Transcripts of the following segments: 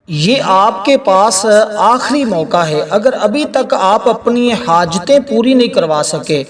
یہ آپ کے پاس آخری موقع ہے۔ اگر ابھی تک آپ اپنی حاجتیں پوری نہیں کروا سکے،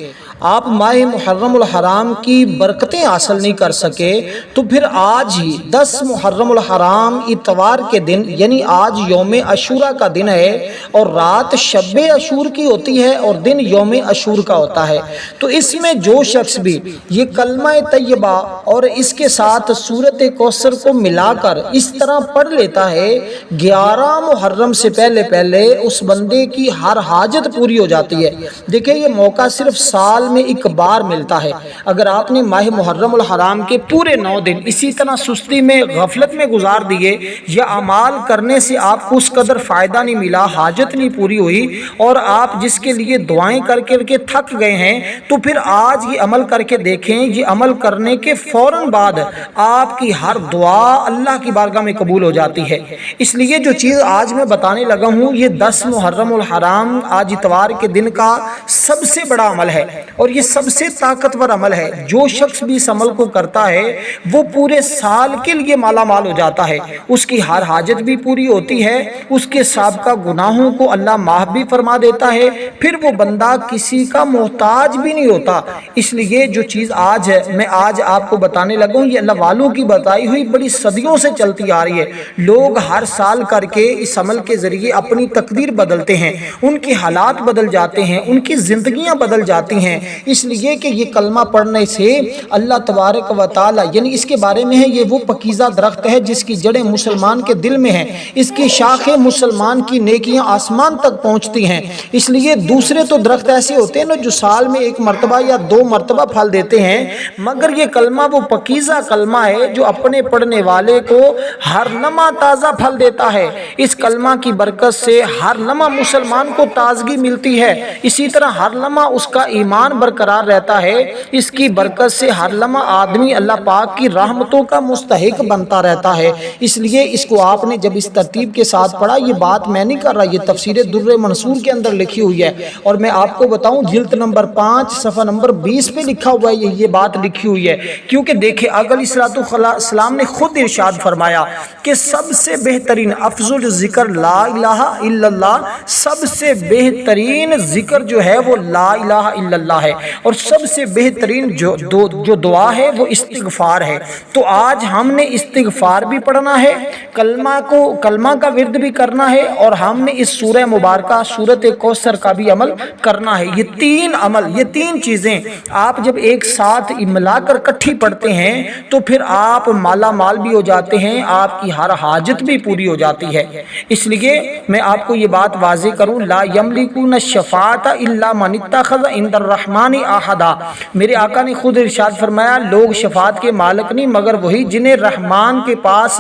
آپ ماہ محرم الحرام کی برکتیں حاصل نہیں کر سکے، تو پھر آج ہی 10 محرم الحرام اتوار کے دن، یعنی آج یوم عاشورہ کا دن ہے اور رات شب عاشور کی ہوتی ہے اور دن یوم عاشور کا ہوتا ہے، تو اس میں جو شخص بھی یہ کلمہ طیبہ اور اس کے ساتھ سورۃ کوثر کو ملا کر اس طرح پڑھ لیتا ہے، 11 محرم سے پہلے اس بندے کی ہر حاجت پوری ہو جاتی ہے۔ دیکھیں، یہ موقع صرف سال میں ایک بار ملتا ہے۔ اگر آپ نے ماہ محرم الحرام کے پورے 9 دن اسی طرح سستی میں، غفلت میں گزار دیے، یا اعمال کرنے سے آپ کو اس قدر فائدہ نہیں ملا، حاجت نہیں پوری ہوئی، اور آپ جس کے لیے دعائیں کر کے تھک گئے ہیں، تو پھر آج یہ عمل کر کے دیکھیں۔ یہ عمل کرنے کے فوراً بعد آپ کی ہر دعا اللہ کی بارگاہ میں قبول ہو جاتی ہے۔ اس لیے جو چیز آج میں بتانے لگا ہوں، یہ 10 محرم الحرام آج اتوار کے دن کا سب سے بڑا عمل ہے اور یہ سب سے طاقتور عمل ہے۔ جو شخص بھی اس عمل کو کرتا ہے وہ پورے سال کے لیے مالا مال ہو جاتا ہے، اس کی ہر حاجت بھی پوری ہوتی ہے، اس کے سابقہ گناہوں کو اللہ معاف بھی فرما دیتا ہے، پھر وہ بندہ کسی کا محتاج بھی نہیں ہوتا۔ اس لیے جو چیز آج ہے، میں آج آپ کو بتانے لگا ہوں، یہ اللہ والوں کی بتائی ہوئی بڑی صدیوں سے چلتی آ رہی ہے۔ لوگ ہر سال کر کے اس عمل کے ذریعے اپنی تقدیر بدلتے ہیں، ان کی حالات بدل جاتے ہیں، ان کی زندگیاں بدل جاتی ہیں، اس لیے کہ یہ کلمہ پڑھنے سے اللہ تبارک و تعالی، یعنی اس کے بارے میں ہے، یہ وہ پکیزہ درخت ہے جس کی جڑیں مسلمان کے دل میں ہیں، اس کی شاخیں مسلمان کی نیکیاں آسمان تک پہنچتی ہیں۔ اس لیے دوسرے تو درخت ایسے ہوتے ہیں نا جو سال میں 1 مرتبہ یا 2 مرتبہ پھل دیتے ہیں، مگر یہ کلمہ وہ پکیزہ کلمہ ہے جو اپنے پڑھنے والے کو ہر لمحہ تازہ پھل دیتا ہے۔ اس کلمہ کی برکت سے ہر لمحہ مسلمان کو تازگی ملتی ہے، اسی طرح ہر لمحہ اس کا ایمان برقرار رہتا ہے۔ اس کی برکت سے ہر لمحہ آدمی اللہ پاک کی رحمتوں کا مستحق بنتا رہتا ہے۔ اس لیے اس کو آپ نے جب اس ترتیب کے ساتھ پڑھا، یہ بات میں نہیں کر رہا، یہ تفسیر در منصور کے اندر لکھی ہوئی ہے، اور میں آپ کو بتاؤں جلد نمبر 5 صفحہ نمبر 20 پہ لکھا ہوا ہے، یہ بات لکھی ہوئی ہے۔ کیونکہ دیکھیں، آقا علیہ السلام نے خود ارشاد فرمایا کہ سب سے بہترین افضل ذکر لا الہ الا اللہ، سب سے بہترین ذکر جو ہے وہ لا الہ الا اللہ ہے، اور سب سے بہترین جو دعا ہے وہ استغفار ہے۔ تو آج ہم نے استغفار بھی پڑھنا ہے، کلمہ کا ورد بھی کرنا ہے، اور ہم نے اس سورہ مبارکہ سورۃ کوثر کا بھی عمل کرنا ہے۔ یہ 3 عمل، یہ 3 چیزیں آپ جب ایک ساتھ ملا کر کٹھی پڑھتے ہیں تو پھر آپ مالا مال بھی ہو جاتے ہیں، آپ کی ہر حاجت بھی پوری ہو جاتی ہے۔ اس لیے میں آپ کو یہ بات واضح کروں، لا یملکون الشفاعۃ الا من اتخذ عند الرحمن عہدا، میرے آقا نے خود ارشاد فرمایا، لوگ شفاعت کے مالک نہیں مگر وہی جنہیں رحمان کے پاس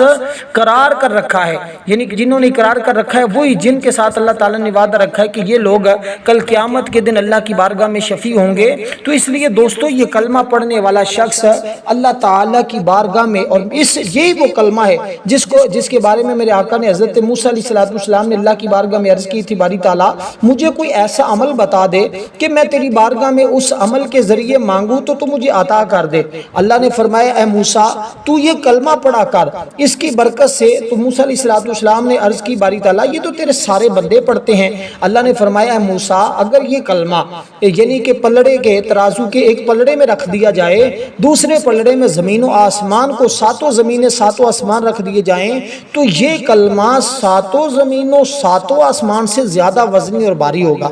قرار کر رکھا ہے، یعنی جنہوں نے قرار کر رکھا ہے، وہی جن کے ساتھ اللہ تعالیٰ نے وعدہ رکھا ہے کہ یہ لوگ کل قیامت کے دن اللہ کی بارگاہ میں شفیع ہوں گے۔ تو اس لیے دوستو، یہ کلمہ پڑھنے والا شخص اللہ تعالیٰ کی بارگاہ میں، اور یہی وہ کلمہ ہے جس کے بارے میں میرے آقا نے حضرت موسیٰ علیہ السلام نے اللہ کی بارگاہ میں عرض کی تھی، باری تعالیٰ مجھے کوئی ایسا عمل بتا دے کہ میں تیری بارگاہ میں اس عمل کے ذریعے مانگوں تو مجھے عطا کر دے۔ اللہ نے فرمایا، اے موسیٰ تو یہ کلمہ پڑھا کر، اس کی برکت سے۔ تو موسیٰ علیہ السلام نے عرض کی، باری تعالیٰ یہ تو تیرے سارے بندے پڑھتے ہیں۔ اللہ نے فرمایا، اے موسیٰ اگر یہ کلمہ یعنی کہ پلڑے کے ترازو کے ایک پلڑے میں رکھ دیا جائے، دوسرے پلڑے میں زمین و آسمان کو، 7 زمینیں 7 آسمان رکھ دیے جائیں، تو یہ کلمہ 7 زمینوں 7 آسمان سے زیادہ وزنی اور بھاری ہوگا۔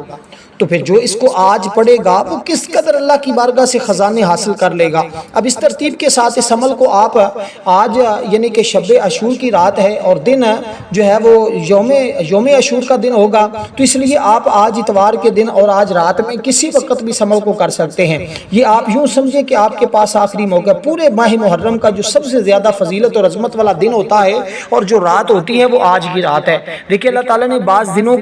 تو پھر جو اس کو آج پڑھے گا وہ کس قدر اللہ کی بارگاہ سے خزانے حاصل کر لے گا۔ اب اس ترتیب کے ساتھ اس عمل کو آپ آج، یعنی کہ شب عاشور کی رات ہے اور دن جو ہے وہ یوم عاشور کا دن ہوگا، تو اس لیے آپ آج اتوار کے دن اور آج رات میں کسی وقت بھی اس عمل کو کر سکتے ہیں۔ یہ آپ یوں سمجھیں کہ آپ کے پاس آخری موقع، پورے ماہ محرم کا جو سب سے زیادہ فضیلت اور عظمت والا دن ہوتا ہے اور جو رات ہوتی ہے وہ آج کی رات ہے۔ دیکھیں، اللہ تعالیٰ نے بعض دنوں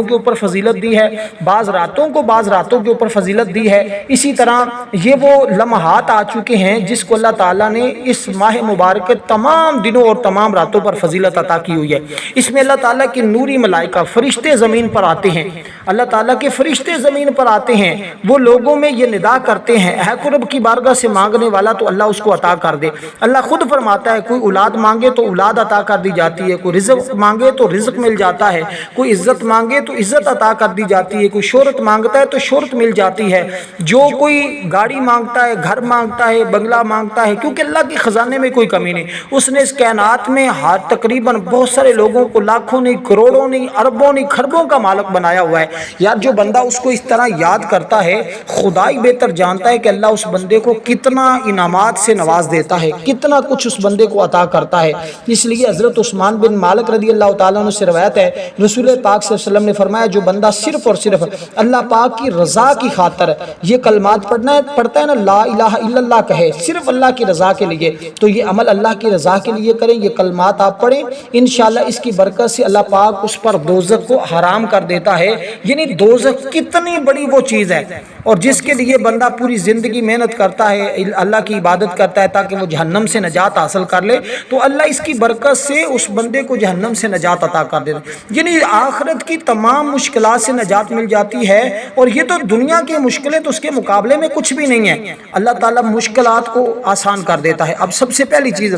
کے اوپر فضیلت دی ہے، بعض راتوں کو بعض راتوں کے اوپر فضیلت دی ہے، اسی طرح یہ وہ لمحات آ چکے ہیں جس کو اللہ تعالیٰ نے اس ماہ مبارک کے تمام دنوں اور تمام راتوں پر فضیلت عطا کی ہوئی ہے۔ اس میں اللہ تعالیٰ کے نوری ملائکہ فرشتے زمین پر آتے ہیں، اللہ تعالیٰ کے فرشتے زمین پر آتے ہیں، وہ لوگوں میں یہ ندا کرتے ہیں اے قرب کی بارگاہ سے مانگنے والا تو اللہ اس کو عطا کر دے۔ اللہ خود فرماتا ہے کوئی اولاد مانگے تو اولاد عطا کر دی جاتی ہے، کوئی رزق مانگے تو رزق مل جاتا ہے، کوئی عزت مانگے تو عزت عطا کر دی جاتی ہے، کوئی شہرت مانگتا ہے تو شہرت مل جاتی ہے، جو کوئی گاڑی مانگتا ہے، گھر مانگتا ہے، بنگلہ مانگتا ہے، کیونکہ اللہ کے خزانے میں کوئی کمی نہیں۔ اس نے اس کائنات میں تقریباً بہت سارے لوگوں کو لاکھوں نہیں، کروڑوں نہیں، اربوں نہیں، خربوں کا مالک بنایا ہوا ہے۔ یار جو بندہ اس کو اس طرح یاد کرتا ہے، خدا ہی بہتر جانتا ہے کہ اللہ اس بندے کو کتنا انعامات سے نواز دیتا ہے، کتنا کچھ اس بندے کو عطا کرتا ہے۔ اس لیے حضرت عثمان بن مالک رضی اللہ تعالیٰ عنہ سے روایت ہے، رسول پاک صلی اللہ علیہ وسلم نے فرمایا جو بندہ صرف اور صرف اللہ پاک کی رضا کی خاطر یہ کلمات پڑھتا ہے نا، لا الہ الا اللہ کہے، صرف اللہ کی رضا کے لیے، تو یہ عمل اللہ کی رضا کے لیے کریں، یہ کلمات آپ پڑھیں، انشاءاللہ اس کی برکت سے اللہ پاک اس پر دوزخ کو حرام کر دیتا ہے۔ یعنی دوزخ کتنی بڑی وہ چیز ہے، اور جس کے لیے بندہ پوری زندگی محنت کرتا ہے، اللہ کی عبادت کرتا ہے تاکہ وہ جہنم سے نجات حاصل کر لے، تو اللہ اس کی برکت سے اس بندے کو جہنم سے نجات عطا کر دیتا ہے۔ یعنی آخرت کی تمام مشکلات سے نجات مل جاتی ہے، اور یہ تو دنیا کی مشکلیں تو اس کے مقابلے میں کچھ بھی نہیں ہے، اللہ تعالیٰ مشکلات کو آسان کر دیتا ہے۔ اب سب سے پہلی چیز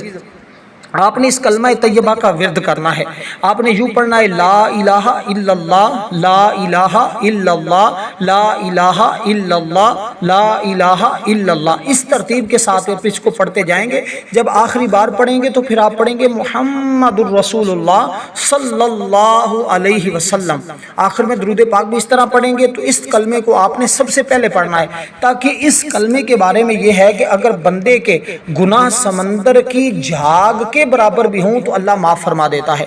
آپ نے اس کلمہ طیبہ کا ورد کرنا ہے، آپ نے یوں پڑھنا ہے لا الہ الا اللہ، لا الہ الا اللہ، لا الہ الا اللہ، لا الہ الا اللہ، اس ترتیب کے ساتھ آپ اس کو پڑھتے جائیں گے۔ جب آخری بار پڑھیں گے تو پھر آپ پڑھیں گے محمد الرسول اللہ صلی اللہ علیہ وسلم، آخر میں درود پاک بھی اس طرح پڑھیں گے۔ تو اس کلمے کو آپ نے سب سے پہلے پڑھنا ہے، تاکہ اس کلمے کے بارے میں یہ ہے کہ اگر بندے کے گناہ سمندر کی جھاگ کے برابر بھی ہوں تو اللہ معاف فرما دیتا ہے،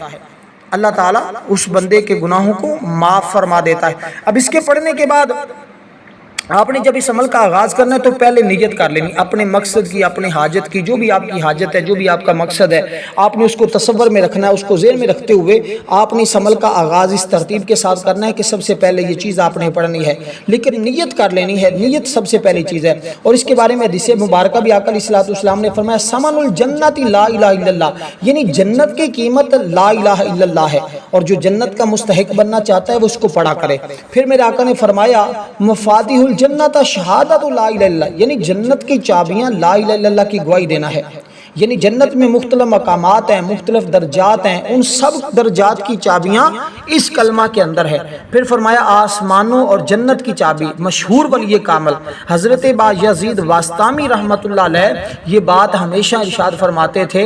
اللہ تعالیٰ اس بندے کے گناہوں کو معاف فرما دیتا ہے۔ اب اس کے پڑھنے کے بعد آپ نے جب اس عمل کا آغاز کرنا ہے تو پہلے نیت کر لینی، اپنے مقصد کی، اپنے حاجت کی، جو بھی آپ کی حاجت ہے، جو بھی آپ کا مقصد ہے، آپ نے اس کو تصور میں رکھنا ہے، اس کو ذہن میں رکھتے ہوئے آپ نے اس عمل کا آغاز اس ترتیب کے ساتھ کرنا ہے کہ سب سے پہلے یہ چیز آپ نے پڑھنی ہے، لیکن نیت کر لینی ہے، نیت سب سے پہلی چیز ہے۔ اور اس کے بارے میں حدیث مبارکہ بھی آقا علیہ السلام نے فرمایا ثمن الجنت لا الہ الا اللہ، یعنی جنت کی قیمت لا الہ الا اللہ ہے، اور جو جنت کا مستحق بننا چاہتا ہے وہ اس کو پڑھا کرے۔ پھر میرے آقا نے فرمایا مفاتیح الجنت شہادت لا الہ الا اللہ، یعنی جنت کی چابیاں لا الہ الا اللہ کی گواہی دینا ہے۔ یعنی جنت میں مختلف مقامات ہیں، مختلف درجات ہیں، ان سب درجات کی چابیاں اس کلمہ کے اندر ہے۔ پھر فرمایا آسمانوں اور جنت کی چابی، مشہور ولی کامل حضرت بایزید بستامی رحمت اللہ علیہ یہ بات ہمیشہ ارشاد فرماتے تھے۔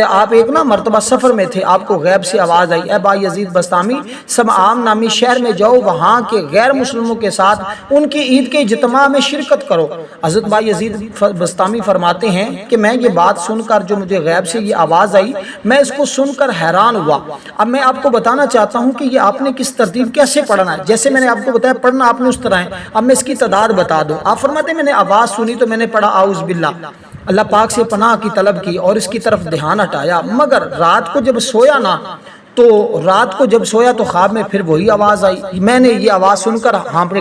آپ ایک مرتبہ سفر میں تھے، آپ کو غیب سے آواز آئی اے بایزید بستامی سمعان نامی شہر میں جاؤ، وہاں کے غیر مسلموں کے ساتھ ان کی عید کے اجتماع میں شرکت کرو۔ حضرت بایزید بستامی فرماتے ہیں کہ میں یہ بات سن جو مجھے غیب سے یہ آواز آئی، میں اس کو سن کر حیران ہوا۔ اب میں آپ کو بتانا چاہتا ہوں کہ یہ آپ نے کس ترتیب کیسے پڑھنا ہے، جیسے میں نے آپ کو بتایا پڑھنا آپ نے اس طرح ہے۔ اب میں اس کی تعداد بتا دوں، آپ فرماتے ہیں میں نے آواز سنی تو میں نے پڑھا اعوذ باللہ، اللہ پاک سے پناہ کی طلب کی اور اس کی طرف دھیان ہٹایا، مگر رات کو جب سویا نا تو رات کو جب سویا تو خواب میں پھر وہی آواز آئی، میں نے یہ آواز سن کر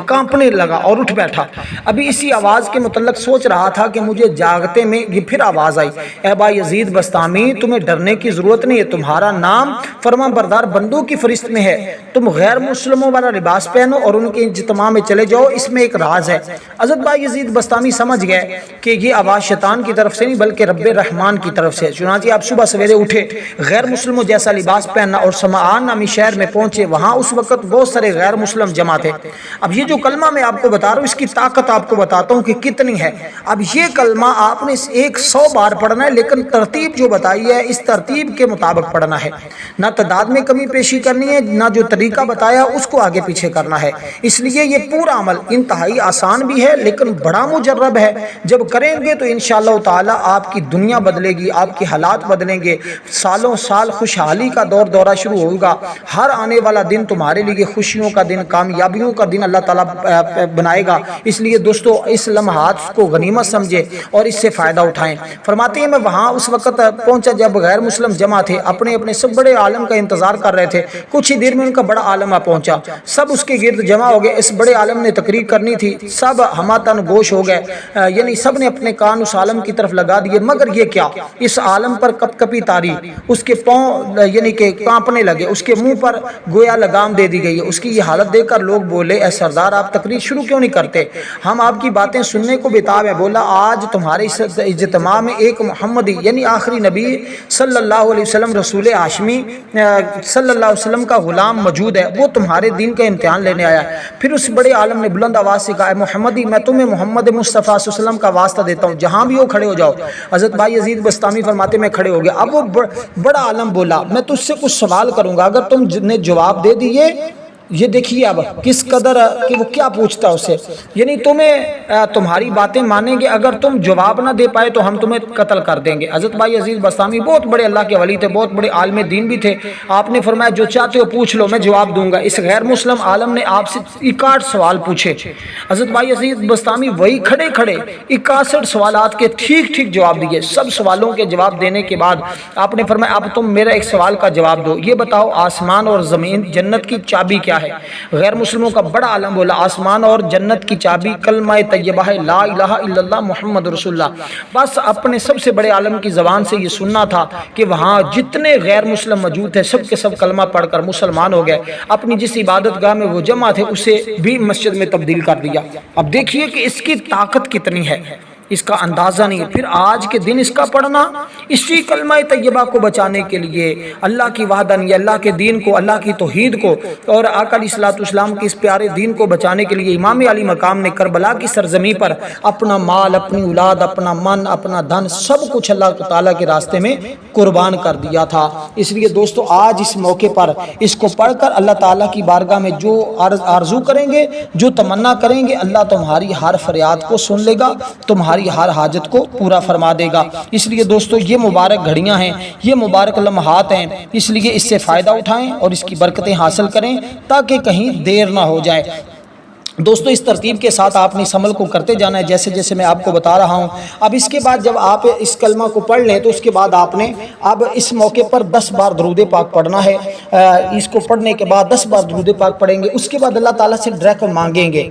کانپنے لگا اور اٹھ بیٹھا۔ ابھی اسی آواز کے متعلق سوچ رہا تھا کہ مجھے جاگتے میں یہ پھر آواز آئی اے بایزید بستامی تمہیں ڈرنے کی ضرورت نہیں ہے، تمہارا نام فرما بردار بندوں کی فہرست میں ہے، تم غیر مسلموں والا لباس پہنو اور ان کے اجتماع میں چلے جاؤ، اس میں ایک راز ہے۔ حضرت بایزید بستامی سمجھ گئے کہ یہ آواز شیطان کی طرف سے نہیں بلکہ رب رحمان کی طرف سے۔ چنانچہ آپ صبح سویرے اٹھے، غیر مسلموں جیسا لباس پہننا اور سمعان نامی شہر میں پہنچے، وہاں اس وقت بہت سارے غیر مسلم جمع تھے۔ اب یہ جو کلمہ میں آپ کو بتا رہا ہوں اس کی طاقت آپ کو بتاتا ہوں کہ کتنی ہے۔ اب یہ کلمہ آپ نے 100 بار پڑھنا ہے، لیکن ترتیب جو بتائی ہے اس ترتیب کے مطابق پڑھنا ہے، نہ تعداد میں کمی پیشی کرنی ہے، نہ جو طریقہ بتایا اس کو آگے پیچھے کرنا ہے۔ اس لیے یہ پورا عمل انتہائی آسان بھی ہے لیکن بڑا مجرب ہے، جب کریں گے تو انشاءاللہ تعالی آپ کی دنیا بدلے گی، آپ کے حالات بدلیں گے، سالوں سال خوشحالی کا دور دورہ دورہ شروع ہوگا، ہر آنے والا دن تمہارے لیے خوشیوں کا دن، کامیابیوں کا دن اللہ تعالیٰ بنائے گا۔ اس لیے دوستو اس لمحات کو غنیمت سمجھے اور اس سے فائدہ اٹھائیں۔ فرماتے ہیں میں وہاں اس وقت پہنچا جب غیر مسلم جمع تھے، اپنے اپنے سب بڑے عالم کا انتظار کر رہے تھے۔ کچھ ہی دیر میں ان کا بڑا عالم پہنچا، سب اس کے گرد جمع ہو گئے۔ اس بڑے عالم نے تقریر کرنی تھی، سب ہماتن گوش ہو گئے، یعنی سب نے اپنے کان اس عالم کی طرف لگا دیے، مگر یہ کیا، اس عالم پر کپ کپی تاری، اس کے پاؤں یعنی کہ کانپنے لگے، اس کے منہ پر گویا لگام دے دی گئی ہے۔ اس کی یہ حالت دیکھ کر لوگ بولے اے سردار آپ تقریر شروع کیوں نہیں کرتے، ہم آپ کی باتیں سننے کو بےتاب ہیں۔ بولا آج تمہارے اس اجتماع میں ایک محمدی یعنی آخری نبی صلی اللہ علیہ وسلم، رسول ہاشمی صلی اللہ علیہ وسلم کا غلام موجود ہے، وہ تمہارے دین کا امتحان لینے آیا ہے۔ پھر اس بڑے عالم نے بلند آواز سے کہا اے محمدی میں تمہیں محمد مصطفیٰ صلی اللہ علیہ وسلم کا واسطہ دیتا ہوں، جہاں بھی ہو کھڑے ہو جاؤ۔ حضرت بھائی یزید بستامی فرماتے میں کھڑے ہو گیا۔ اب وہ بڑا عالم بولا میں تجھ سے کچھ سوال کروں گا، اگر تم نے جواب دے دیے، یہ دیکھیے اب کس قدر کہ وہ کیا پوچھتا اسے، یعنی تمہیں تمہاری باتیں مانیں گے، اگر تم جواب نہ دے پائے تو ہم تمہیں قتل کر دیں گے۔ حضرت بھائی عزیز بستامی بہت بڑے اللہ کے ولی تھے، بہت بڑے عالم دین بھی تھے۔ آپ نے فرمایا جو چاہتے ہو پوچھ لو، میں جواب دوں گا۔ اس غیر مسلم عالم نے آپ سے 61 سوال پوچھے۔ حضرت بھائی عزیز بستامی وہی کھڑے کھڑے 61 سوالات کے ٹھیک ٹھیک جواب دیے۔ سب سوالوں کے جواب دینے کے بعد آپ نے فرمایا اب تم میرا ایک سوال کا جواب دو، یہ بتاؤ آسمان اور زمین جنت کی چابی کیا ہے؟ غیر مسلموں کا بڑا عالم بولا آسمان اور جنت کی چابی کلمہ طیبہ ہے، لا الہ الا اللہ محمد رسول اللہ۔ بس اپنے سب سے بڑے عالم کی زبان سے یہ سننا تھا کہ وہاں جتنے غیر مسلم موجود تھے سب کے سب کلمہ پڑھ کر مسلمان ہو گئے۔ اپنی جس عبادت گاہ میں وہ جمع تھے اسے بھی مسجد میں تبدیل کر دیا۔ اب دیکھیے کہ اس کی طاقت کتنی ہے، اس کا اندازہ نہیں ہے۔ پھر آج کے دن اس کا پڑھنا اسی کلمہ طیبہ کو بچانے کے لیے، اللہ کی وحدانیت، اللہ کے دین کو، اللہ کی توحید کو اور آقا علیہ الصلوۃ والسلام کے اس پیارے دین کو بچانے کے لیے امام علی مقام نے کربلا کی سرزمین پر اپنا مال، اپنی اولاد، اپنا من، اپنا دھن سب کچھ اللہ تعالیٰ کے راستے میں قربان کر دیا تھا۔ اس لیے دوستو آج اس موقع پر اس کو پڑھ کر اللہ تعالیٰ کی بارگاہ میں جو آرزو کریں گے، جو تمنا کریں گے، اللہ تمہاری ہر فریاد کو سن لے گا، تمہاری ہر حاجت کو پورا فرما دے گا۔ اس لیے دوستو یہ مبارک گھڑیاں ہیں، یہ مبارک لمحات ہیں، اس لیے اس سے فائدہ اٹھائیں اور اس کی برکتیں حاصل کریں تاکہ کہیں دیر نہ ہو جائے۔ دوستو اس ترتیب کے ساتھ آپ نے اس عمل کو کرتے جانا ہے جیسے جیسے میں آپ کو بتا رہا ہوں۔ اب اس کے بعد جب آپ اس کلمہ کو پڑھ لیں تو اس کے بعد آپ نے اب اس موقع پر 10 بار درود پاک پڑھنا ہے۔ اس کو پڑھنے کے بعد 10 بار درود پاک پڑھیں گے، اس کے بعد اللہ تعالیٰ سے ڈائریکٹ مانگیں گے،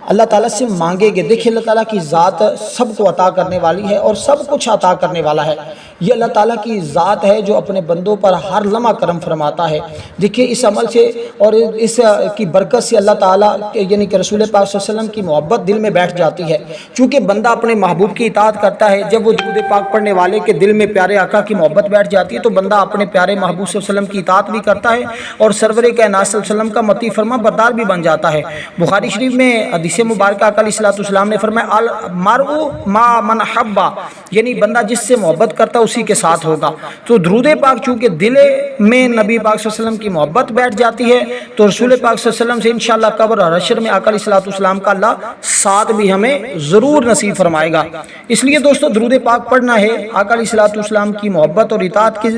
اللہ تعالیٰ سے مانگیں گے۔ دیکھیں اللہ تعالیٰ کی ذات سب کو عطا کرنے والی ہے اور سب کچھ عطا کرنے والا ہے۔ یہ اللہ تعالیٰ کی ذات ہے جو اپنے بندوں پر ہر لمحہ کرم فرماتا ہے۔ دیکھیں اس عمل سے اور اس کی برکت سے اللہ تعالیٰ یعنی کہ رسول پاک صلی اللہ علیہ وسلم کی محبت دل میں بیٹھ جاتی ہے۔ چونکہ بندہ اپنے محبوب کی اطاعت کرتا ہے، جب وہ درود پاک پڑھنے والے کے دل میں پیارے آقا کی محبت بیٹھ جاتی ہے تو بندہ اپنے پیارے محبوب صلی اللہ علیہ وسلم کی اطاعت بھی کرتا ہے اور سرور کائنات صلی اللہ علیہ وسلم کا مطیع فرما بردار بھی بن جاتا ہے۔ بخاری شریف میں حدیث مبارکہ آقا علیہ الصلوۃ والسلام نے فرمایا المرء مع من حب، یعنی بندہ جس سے محبت کرتا ہے اسی کے ساتھ ہوگا۔ تو درود پاک چونکہ دل میں نبی پاک صلی اللہ علیہ وسلم کی محبت بیٹھ جاتی ہے تو رسول پاک صلی اللہ علیہ وسلم سے انشاءاللہ قبر اور حشر میں آقا علیہ الصلوۃ والسلام کا اللہ ساتھ بھی ہمیں ضرور نصیب فرمائے گا۔ اس لیے دوستو درود پاک پڑھنا ہے آقا علیہ الصلوۃ والسلام کی محبت اور اطاعت کی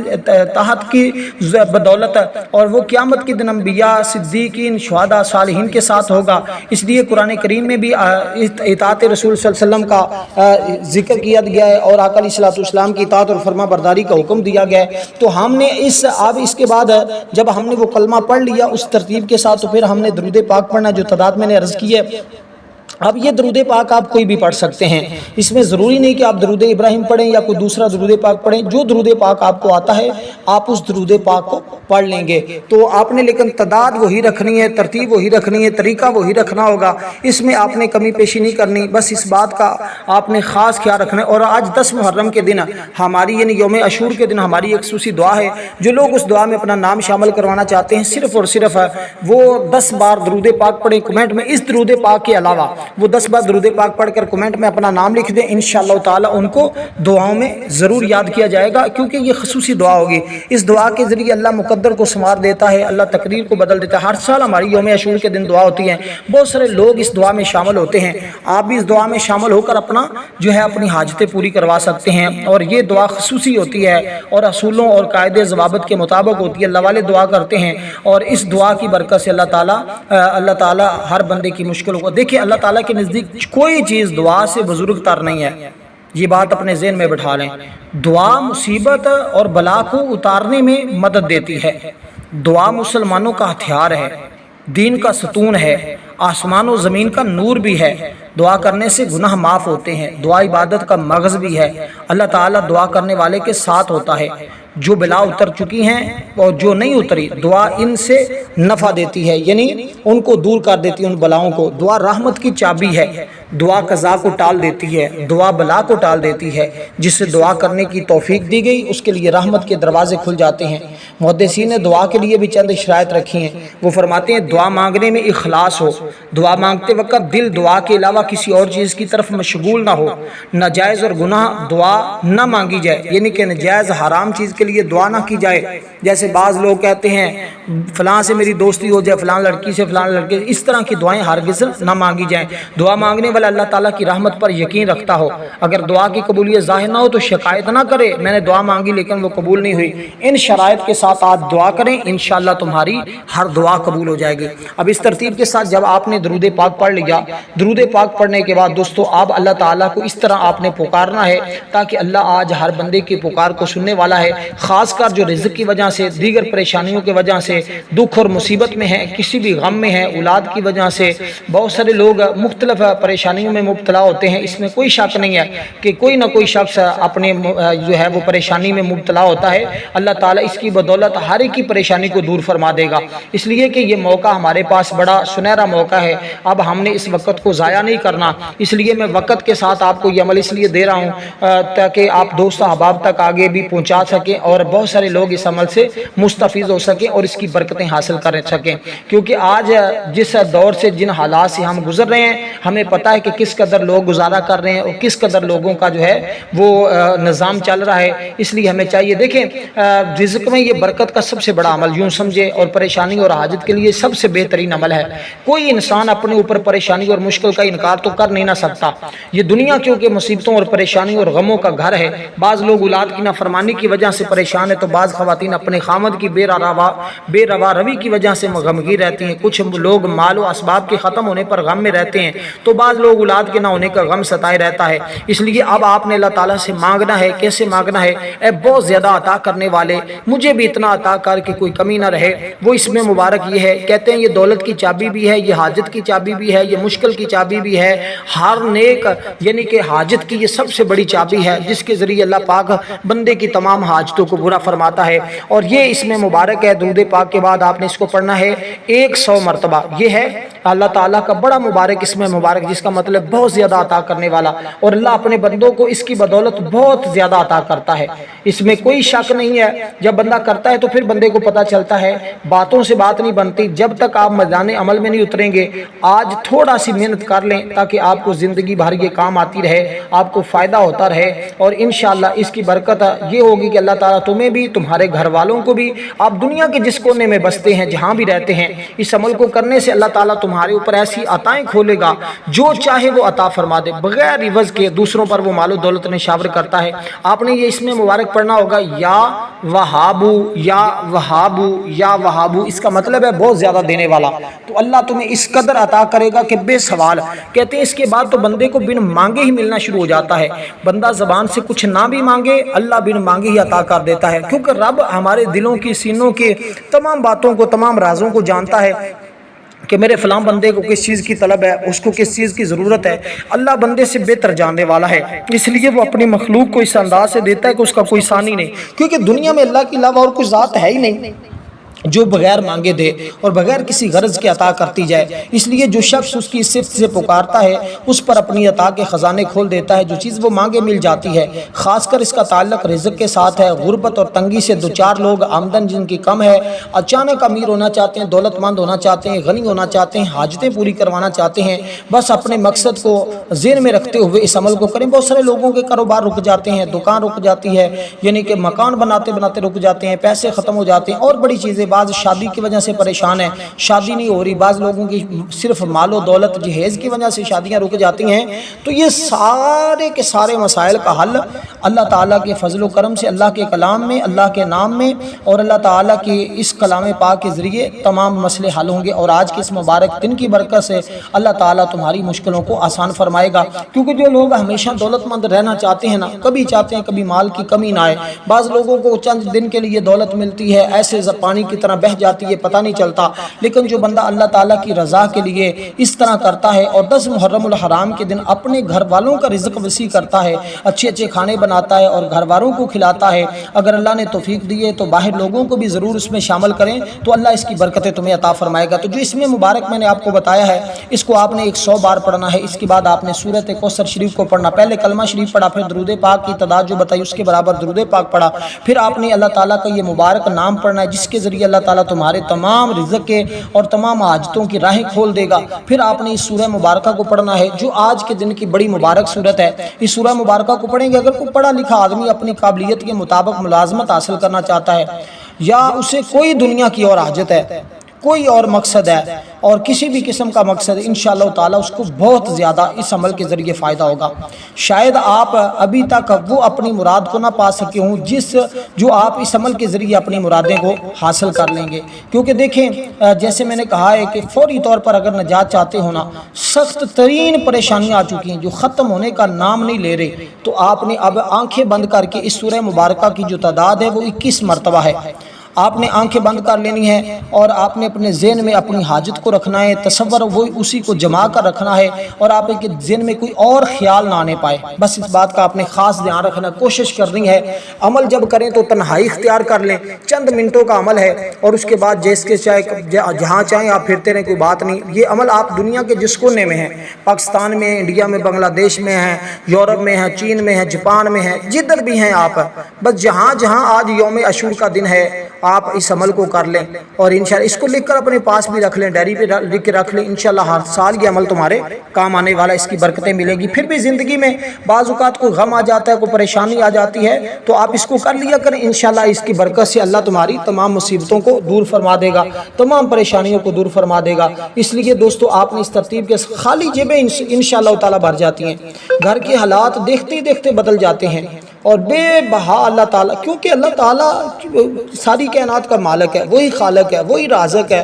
تحت کی بدولت، اور وہ قیامت کے دن انبیاء، صدیقین، شہداء، صالحین کے ساتھ ہوگا۔ اس لیے قرآن کریم میں بھی اطاعت رسول صلی اللہ علیہ وسلم کا ذکر کیا گیا ہے اور آقا علیہ الصلوۃ والسلام کی اطاعت اور فرما برداری کا حکم دیا گیا ہے۔ تو ہم نے اب اس کے بعد جب ہم نے وہ کلمہ پڑھ لیا اس ترتیب کے ساتھ تو پھر ہم نے درود پاک پڑھنا جو تعداد میں نے عرض کی ہے۔ اب یہ درود پاک آپ کوئی بھی پڑھ سکتے ہیں، اس میں ضروری نہیں کہ آپ درود ابراہیم پڑھیں یا کوئی دوسرا درود پاک پڑھیں، جو درود پاک آپ کو آتا ہے آپ اس درود پاک کو پڑھ لیں گے۔ تو آپ نے لیکن تعداد وہی رکھنی ہے، ترتیب وہی رکھنی ہے، طریقہ وہی رکھنا ہوگا، اس میں آپ نے کمی پیشی نہیں کرنی، بس اس بات کا آپ نے خاص خیال رکھنا ہے۔ اور آج 10 محرم کے دن ہماری یعنی یوم عاشور کے دن ہماری ایک خصوصی دعا ہے، جو لوگ اس دعا میں اپنا نام شامل کروانا چاہتے ہیں صرف اور صرف وہ 10 بار درود پاک پڑھیں۔ کمنٹ میں اس درود پاک کے علاوہ وہ 10 بار درود پاک پڑھ کر کمنٹ میں اپنا نام لکھ دیں، انشاءاللہ تعالی ان کو دعاؤں میں ضرور یاد کیا جائے گا، کیونکہ یہ خصوصی دعا ہوگی۔ اس دعا کے ذریعے اللہ مقدر کو سنوار دیتا ہے، اللہ تقدیر کو بدل دیتا ہے۔ ہر سال ہماری یوم عاشور کے دن دعا ہوتی ہے، بہت سارے لوگ اس دعا میں شامل ہوتے ہیں، آپ بھی اس دعا میں شامل ہو کر اپنا جو ہے اپنی حاجتیں پوری کروا سکتے ہیں، اور یہ دعا خصوصی ہوتی ہے اور اصولوں اور قاعدے ضوابط کے مطابق ہوتی ہے۔ اللہ والے دعا کرتے ہیں، اور اس دعا کی برکت سے اللہ تعالیٰ ہر بندے کی مشکلوں کو دیکھیں۔ اللہ تعالیٰ کے نزدیک کوئی چیز دعا سے بزرگ تر نہیں ہے، یہ بات اپنے ذہن میں بٹھا لیں۔ دعا مصیبت اور بلا کو اتارنے میں مدد دیتی ہے، دعا مسلمانوں کا ہتھیار ہے، دین کا ستون ہے، آسمان و زمین کا نور بھی ہے۔ دعا کرنے سے گناہ معاف ہوتے ہیں، دعا عبادت کا مغز بھی ہے۔ اللہ تعالیٰ دعا کرنے والے کے ساتھ ہوتا ہے۔ جو بلا اتر چکی ہیں اور جو نہیں اتری، دعا ان سے نفع دیتی ہے، یعنی ان کو دور کر دیتی ہے، ان بلاؤں کو۔ دعا رحمت کی چابی ہے، دعا قضا کو ٹال دیتی ہے، دعا بلا کو ٹال دیتی ہے۔ جس سے دعا کرنے کی توفیق دی گئی اس کے لیے رحمت کے دروازے کھل جاتے ہیں۔ محدثین نے دعا کے لیے بھی چند شرائط رکھی ہیں، وہ فرماتے ہیں دعا مانگنے میں اخلاص ہو، دعا مانگتے وقت دل دعا کے علاوہ کسی اور چیز کی طرف مشغول نہ ہو، ناجائز اور گناہ دعا نہ مانگی جائے، یعنی کہ ناجائز حرام چیز کے لیے دعا نہ کی جائے۔ جیسے بعض لوگ کہتے ہیں فلاں سے میری دوستی ہو جائے، فلاں لڑکی سے فلاں لڑکے، اس طرح کی دعائیں ہرگز نہ مانگی جائیں۔ دعا مانگنے والا اللہ تعالیٰ کی رحمت پر یقین رکھتا ہو، اگر دعا کی قبولیت ظاہر نہ ہو تو شکایت نہ کرے میں نے دعا مانگی لیکن وہ قبول نہیں ہوئی۔ ان شرائط کے ساتھ آپ دعا کریں، انشاءاللہ تمہاری ہر دعا قبول ہو جائے گی۔ اب اس ترتیب کے ساتھ جب آپ نے درود پاک پڑھ لیا، درود پاک پڑھنے کے بعد دوستو آپ اللہ تعالیٰ کو اس طرح آپ نے پکارنا ہے تاکہ اللہ آج ہر بندے کی پکار کو سننے والا ہے، خاص کر جو رزق کی وجہ سے، دیگر پریشانیوں کی وجہ سے، دکھ اور مصیبت میں ہیں، کسی بھی غم میں ہیں، اولاد کی وجہ سے بہت سارے لوگ مختلف پریشانیوں میں مبتلا ہوتے ہیں۔ اس میں کوئی شک نہیں ہے کہ کوئی نہ کوئی شخص اپنے جو ہے وہ پریشانی میں مبتلا ہوتا ہے، اللہ تعالیٰ اس کی بدولت ہر ایک کی پریشانی کو دور فرما دے گا۔ اس لیے کہ یہ موقع ہمارے پاس بڑا سنہرا موقع ہے، اب ہم نے اس وقت کو ضائع نہیں کرنا، اس لیے میں وقت کے ساتھ آپ کو یہ عمل اس لیے دے رہا ہوں تاکہ آپ دوست احباب تک آگے بھی پہنچا سکیں اور بہت سارے لوگ اس عمل سے مستفیض ہو سکیں اور اس کی برکتیں حاصل کر سکیں۔ کیونکہ آج جس دور سے جن حالات سے ہم گزر رہے ہیں، ہمیں پتہ ہے کہ کس قدر لوگ گزارا کر رہے ہیں اور کس قدر لوگوں کا جو ہے وہ نظام چل رہا ہے۔ اس لیے ہمیں چاہیے، دیکھیں رزق میں یہ برکت کا سب سے بڑا عمل یوں سمجھے، اور پریشانی اور حاجت کے لیے سب سے بہترین عمل ہے۔ کوئی انسان اپنے اوپر پریشانی اور مشکل کا انکار تو کر نہیں نہ سکتا۔ یہ دنیا کیونکہ مصیبتوں اور پریشانی اور غموں کا گھر ہے، بعض لوگ اولاد کی نافرمانی کی وجہ سے پریشان ہے تو بعض خواتین اپنے خامد کی بے روا روی کی وجہ سے غمگین رہتی ہیں، کچھ لوگ مال و اسباب کے ختم ہونے پر غم میں رہتے ہیں تو بعض لوگ اولاد کے نہ ہونے کا غم ستائے رہتا ہے۔ اس لیے اب آپ نے اللہ تعالیٰ سے مانگنا ہے۔ کیسے مانگنا ہے؟ اے بہت زیادہ عطا کرنے والے، مجھے بھی اتنا عطا کر کہ کوئی کمی نہ رہے۔ وہ اس میں مبارک یہ ہے، کہتے ہیں یہ دولت کی چابی بھی ہے، یہ حاجت کی چابی بھی ہے، یہ مشکل کی چابی بھی ہے، ہر نیک یعنی کہ حاجت کی یہ سب سے بڑی چابی ہے جس کے ذریعے اللہ پاک بندے کی تمام حاجتوں کو پورا فرماتا ہے۔ اور یہ اس میں مبارک ہے، درود پاک کے بعد آپ نے اس کو پڑھنا ہے 100 مرتبہ۔ یہ ہے اللہ تعالیٰ کا بڑا مبارک اس میں مبارک، جس کا مطلب بہت زیادہ عطا کرنے والا، اور اللہ اپنے بندوں کو اس کی بدولت بہت زیادہ عطا کرتا ہے، اس میں کوئی شک نہیں ہے۔ جب بندہ کرتا ہے تو پھر بندے کو پتہ چلتا ہے، باتوں سے بات نہیں بنتی جب تک آپ میدان عمل میں نہیں اتریں گے۔ آج تھوڑا سی محنت کر لیں تاکہ آپ کو زندگی بھر یہ کام آتی رہے، آپ کو فائدہ ہوتا رہے، اور انشاءاللہ اس کی برکت یہ ہوگی کہ اللہ تعالیٰ تمہیں بھی، تمہارے گھر والوں کو بھی، آپ دنیا کے جس کونے میں بستے ہیں، جہاں بھی رہتے ہیں، اس عمل کو کرنے سے اللہ تعالیٰ تمہارے اوپر ایسی عطائیں کھولے گا، جو چاہے وہ عطا فرما دے بغیر عوض کے۔ دوسروں پر وہ مال و دولت نشاور کرتا ہے۔ آپ نے یہ اس میں مبارک پڑھنا ہوگا، یا وہابو یا وہابو یا وہابو، اس کا مطلب ہے بہت زیادہ دینے والا۔ تو اللہ تمہیں اس قدر عطا کرے گا کہ بے سوال۔ کہتے ہیں اس کے بعد تو بندے کو بن مانگے ہی ملنا شروع ہو جاتا ہے، بندہ زبان سے کچھ نہ بھی مانگے اللہ بن مانگے ہی عطا کر دیتا ہے، کیونکہ رب ہمارے دلوں کی، سینوں کے تمام باتوں کو، تمام رازوں کو جانتا ہے کہ میرے فلاں بندے کو کس چیز کی طلب ہے، اس کو کس چیز کی ضرورت ہے۔ اللہ بندے سے بہتر جاننے والا ہے، اس لیے وہ اپنی مخلوق کو اس انداز سے دیتا ہے کہ اس کا کوئی ثانی نہیں، کیونکہ دنیا میں اللہ کے علاوہ اور کوئی ذات ہے ہی نہیں۔ جو بغیر مانگے دے اور بغیر کسی غرض کے عطا کرتی جائے۔ اس لیے جو شخص اس کی صفت سے پکارتا ہے اس پر اپنی عطا کے خزانے کھول دیتا ہے، جو چیز وہ مانگے مل جاتی ہے۔ خاص کر اس کا تعلق رزق کے ساتھ ہے۔ غربت اور تنگی سے دوچار لوگ، آمدن جن کی کم ہے، اچانک امیر ہونا چاہتے ہیں، دولت مند ہونا چاہتے ہیں، غنی ہونا چاہتے ہیں، حاجتیں پوری کروانا چاہتے ہیں، بس اپنے مقصد کو ذہن میں رکھتے ہوئے اس عمل کو کریں۔ بہت سارے لوگوں کے کاروبار رک جاتے ہیں، دکان رک جاتی ہے، یعنی کہ مکان بناتے بناتے رک جاتے ہیں، پیسے ختم ہو جاتے ہیں اور بڑی چیزیں، بعض شادی کی وجہ سے پریشان ہیں، شادی نہیں ہو رہی، بعض لوگوں کی صرف مال و دولت جہیز کی وجہ سے شادیاں رک جاتی ہیں۔ تو یہ سارے کے سارے مسائل کا حل اللہ تعالیٰ کے فضل و کرم سے، اللہ کے کلام میں، اللہ کے نام میں اور اللہ تعالیٰ کے اس کلام پاک کے ذریعے تمام مسئلے حل ہوں گے، اور آج کے اس مبارک دن کی برکت سے اللہ تعالیٰ تمہاری مشکلوں کو آسان فرمائے گا۔ کیونکہ جو لوگ ہمیشہ دولت مند رہنا چاہتے ہیں نا، کبھی چاہتے ہیں کبھی مال کی کمی نہ آئے۔ بعض لوگوں کو چند دن کے لیے دولت ملتی ہے، ایسے پانی کی طرح بہہ جاتی ہے، پتہ نہیں چلتا، لیکن جو بندہ اللہ تعالیٰ کی رضا کے لیے اس طرح کرتا ہے اور 10 محرم الحرام کے دن اپنے گھر والوں کا رزق وسیع کرتا ہے، اچھے اچھے کھانے بناتا ہے اور گھر والوں کو کھلاتا ہے، اگر اللہ نے توفیق دی ہے تو باہر لوگوں کو بھی ضرور اس میں شامل کریں تو اللہ اس کی برکتیں تمہیں عطا فرمائے گا۔ تو جو اس میں مبارک میں نے آپ کو بتایا ہے، اس کو آپ نے 100 بار پڑھنا ہے۔ اس کے بعد آپ نے سورۃ کوثر شریف کو پڑھنا، پہلے کلمہ شریف پڑھا، پھر درود پاک کی تعداد جو بتائی اس کے برابر درود پاک پڑھا، پھر آپ نے اللہ تعالیٰ کا یہ مبارک نام پڑھنا ہے جس کے ذریعے اللہ تعالیٰ تمہارے تمام رزق کے اور تمام حاجتوں کی راہیں کھول دے گا۔ پھر آپ نے اس سورہ مبارکہ کو پڑھنا ہے جو آج کے دن کی بڑی مبارک صورت ہے۔ اس سورہ مبارکہ کو پڑھیں گے، اگر کوئی پڑھا لکھا آدمی اپنی قابلیت کے مطابق ملازمت حاصل کرنا چاہتا ہے یا اسے کوئی دنیا کی اور حاجت ہے، کوئی اور مقصد ہے اور کسی بھی قسم کا مقصد، انشاءاللہ تعالیٰ اس کو بہت زیادہ اس عمل کے ذریعے فائدہ ہوگا۔ شاید آپ ابھی تک وہ اپنی مراد کو نہ پا سکے ہوں جو آپ اس عمل کے ذریعے اپنی مرادیں کو حاصل کر لیں گے۔ کیونکہ دیکھیں، جیسے میں نے کہا ہے کہ فوری طور پر اگر نجات چاہتے ہو نا، سخت ترین پریشانیاں آ چکی ہیں جو ختم ہونے کا نام نہیں لے رہے، تو آپ نے اب آنکھیں بند کر کے اس سورہ مبارکہ کی جو تعداد ہے وہ 21 مرتبہ ہے، آپ نے آنکھیں بند کر لینی ہے اور آپ نے اپنے ذہن میں اپنی حاجت کو رکھنا ہے، تصور وہ اسی کو جما کر رکھنا ہے اور آپ کے ذہن میں کوئی اور خیال نہ آنے پائے۔ بس اس بات کا آپ نے خاص دھیان رکھنا، کوشش کرنی ہے۔ عمل جب کریں تو تنہائی اختیار کر لیں، چند منٹوں کا عمل ہے اور اس کے بعد جہاں چاہیں آپ پھرتے رہیں، کوئی بات نہیں۔ یہ عمل آپ دنیا کے جس کونے میں ہیں، پاکستان میں، انڈیا میں، بنگلہ دیش میں ہیں، یورپ میں ہیں، چین میں ہیں، جاپان میں ہیں، جدھر بھی ہیں آپ، بس جہاں جہاں آج یوم عاشور کا دن ہے آپ اس عمل کو کر لیں اور انشاءاللہ اس کو لکھ کر اپنے پاس بھی رکھ لیں، ڈائری پہ لکھ کے رکھ لیں، انشاءاللہ ہر سال یہ عمل تمہارے کام آنے والا، اس کی برکتیں ملے گی۔ پھر بھی زندگی میں بعض اوقات کوئی غم آ جاتا ہے، کوئی پریشانی آ جاتی ہے، تو آپ اس کو کر لیا کریں، انشاءاللہ اس کی برکت سے اللہ تمہاری تمام مصیبتوں کو دور فرما دے گا، تمام پریشانیوں کو دور فرما دے گا۔ اس لیے دوستو آپ نے اس ترتیب کے خالی جیبیں انشاءاللہ تعالیٰ بھر جاتی ہیں، گھر کے حالات دیکھتے ہی دیکھتے بدل جاتے ہیں اور بے بہا اللہ تعالیٰ، کیونکہ اللہ تعالیٰ ساری کائنات کا مالک ہے، وہی خالق ہے، وہی رازق ہے،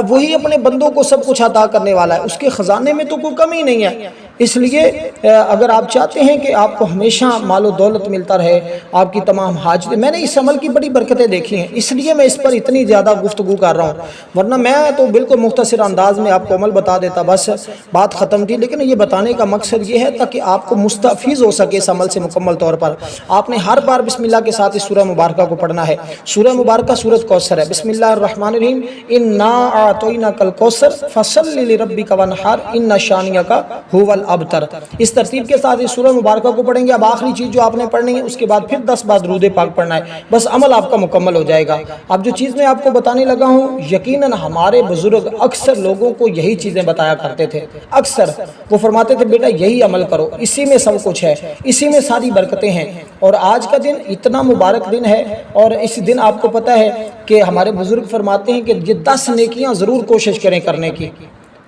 وہی اپنے بندوں کو سب کچھ عطا کرنے والا ہے، اس کے خزانے میں تو کوئی کمی نہیں ہے۔ اس لیے اگر آپ چاہتے ہیں کہ آپ کو ہمیشہ مال و دولت ملتا رہے، آپ کی تمام حاجتیں، میں نے اس عمل کی بڑی برکتیں دیکھی ہیں، اس لیے میں اس پر اتنی زیادہ گفتگو کر رہا ہوں، ورنہ میں تو بالکل مختصر انداز میں آپ کو عمل بتا دیتا، بس بات ختم تھی۔ لیکن یہ بتانے کا مقصد یہ ہے تاکہ آپ کو مستفیض ہو سکے اس عمل سے مکمل طور پر۔ آپ نے ہر بار بسم اللہ کے ساتھ اس سورہ مبارکہ کو پڑھنا ہے۔ سورہ مبارکہ سورۃ کوثر ہے۔ بسم اللہ الرحمن الرحیم، انا اعطیناک الکوثر فصل لربک وانحر ان شانئک ھو الابتر۔ اس ترتیب کے ساتھ اس سورہ مبارکہ کو پڑھیں گے۔ اب آخری چیز جو آپ نے پڑھنی ہے، اس کے بعد پھر 10 بار درود پاک پڑھنا ہے، بس عمل آپ کا مکمل ہو جائے گا۔ اب جو چیز میں آپ کو بتانے لگا ہوں، یقیناً ہمارے بزرگ اکثر لوگوں کو یہی چیزیں بتایا کرتے تھے، اکثر وہ فرماتے تھے بیٹا یہی عمل کرو، اسی میں سب کچھ ہے، اسی میں ساری برکتیں ہیں۔ اور آج کا دن اتنا مبارک دن ہے، اور اس دن آپ کو پتہ ہے کہ ہمارے بزرگ فرماتے ہیں کہ یہ 10 نیکیاں ضرور کوشش کریں کرنے کی،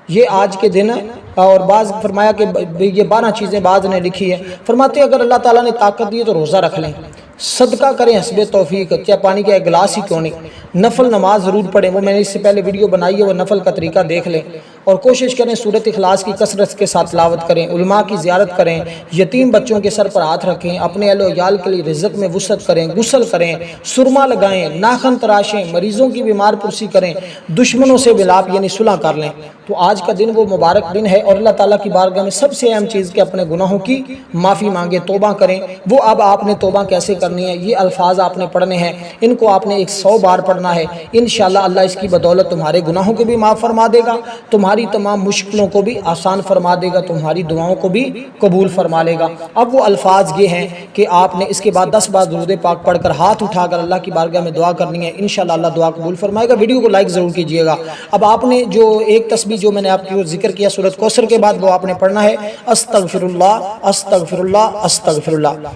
یہ آج کے دن ہے۔ اور بعض فرمایا کہ یہ 12 چیزیں بعض نے لکھی ہے، فرماتے ہیں اگر اللہ تعالیٰ نے طاقت دی تو روزہ رکھ لیں، صدقہ کریں حسب توفیق، چاہے پانی کا ایک گلاس ہی کیوں نہیں، نفل نماز ضرور پڑھیں، وہ میں نے اس سے پہلے ویڈیو بنائی ہے، وہ نفل کا طریقہ دیکھ لیں، اور کوشش کریں سورۃ اخلاص کی کثرت کے ساتھ تلاوت کریں، علماء کی زیارت کریں، یتیم بچوں کے سر پر ہاتھ رکھیں، اپنے اہل و عیال کے لیے رزق میں وسعت کریں، غسل کریں، سرما لگائیں، ناخن تراشیں، مریضوں کی بیمار پرسی کریں، دشمنوں سے ملاپ یعنی صلح کر لیں۔ تو آج کا دن وہ مبارک دن ہے، اور اللہ تعالیٰ کی بارگاہ میں سب سے اہم چیز کہ اپنے گناہوں کی معافی مانگے، توبہ کریں۔ وہ اب آپ نے توبہ کیسے کرنی ہے، یہ الفاظ آپ نے پڑھنے ہیں، ان کو آپ نے 100 بار پڑھنا ہے۔ انشاءاللہ اللہ اس کی بدولت تمہارے گناہوں کو بھی معاف فرما دے گا، تمہاری تمام مشکلوں کو بھی آسان فرما دے گا، تمہاری دعاؤں کو بھی قبول فرما لے گا۔ اب وہ الفاظ یہ ہیں کہ آپ نے اس کے بعد 10 بار درود پاک پڑھ کر ہاتھ اٹھا کر اللہ کی بارگاہ میں دعا کرنی ہے، انشاءاللہ اللہ دعا قبول فرمائے گا۔ ویڈیو کو لائک ضرور کیجئے گا۔ اب آپ نے جو ایک تسبیح جو میں نے آپ کی ذکر کیا سورۃ کوثر کے بعد، وہ آپ نے پڑھنا ہے استغفر اللہ استغفر اللہ استغفر اللہ۔